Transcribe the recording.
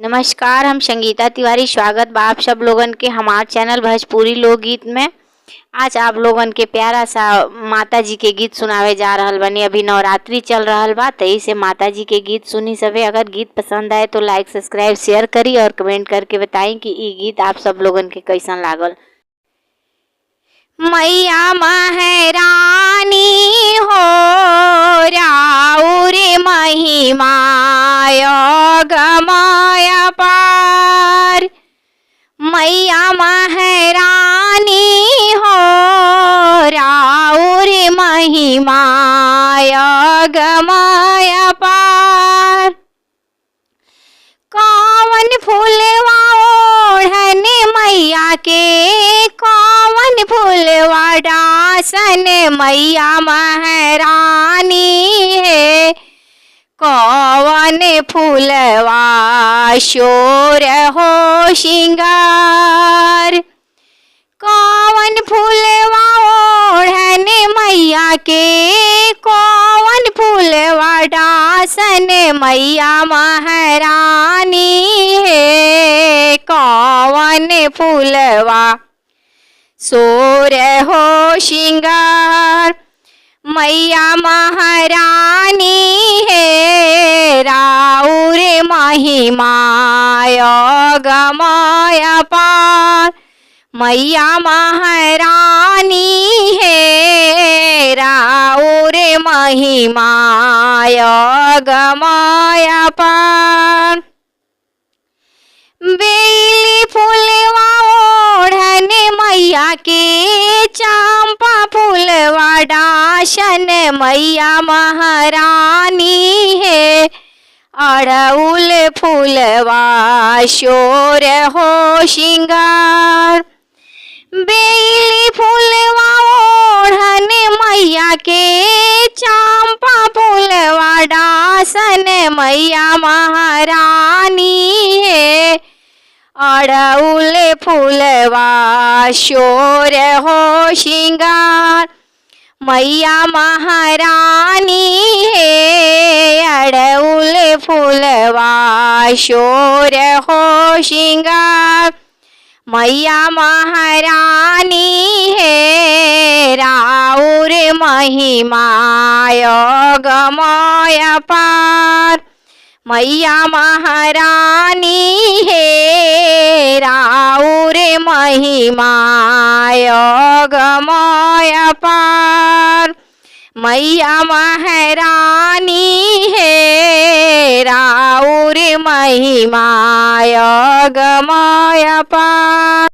नमस्कार, हम संगीता तिवारी स्वागत बा आप सब लोगन के हमार चैनल भोजपुरी लोकगीत में। आज आप लोगन के प्यारा सा माता जी के गीत सुनावे जा रहल बनी। अभी नवरात्रि चल रहल बा तई से माता जी के गीत सुनी सभे। अगर गीत पसंद आए तो लाइक सब्सक्राइब शेयर करी और कमेंट करके बताई कि ई गीत आप सब लोगन के कैसन लागल। मैया महारानी हो राउर महिमा गमाय पार। मैया महारानी हो राउर महिमा गमाय पार। कौन फूलवा ओढ़न मैया के कौन फूलवा डासन मैया महारानी है। कौन फूलवा शोर हो श्रृंगार। कौन फूलवा ओढ़न मैया के कौन फूलवा डासन मैया महारानी है। कौन फूलवा शोर हो श्रृंगार। मैया महारानी है राउर महिमा गमाय पार। मैया महारानी है राउर महिमा गमाय पार। बेली फूलवा ओढ़न मैया के चंपा फूलवा डासन मैया महारानी है। अड़उल फूलवा शोर हो श्रृंगार। बेली फूलवा ओढ़न मैया के चंपा फूलवा डासन मैया महारानी है। अड़उल फूलवा शोर हो श्रृंगार। मैया महारानी है अड़उल फूलवा शोर हो श्रृंगार। मैया महारानी है राउर महिमा गमाय पार। मैया महारानी है राउर महिमा गमाय पार। मैया महारानी है राउर महिमा गमाय पार।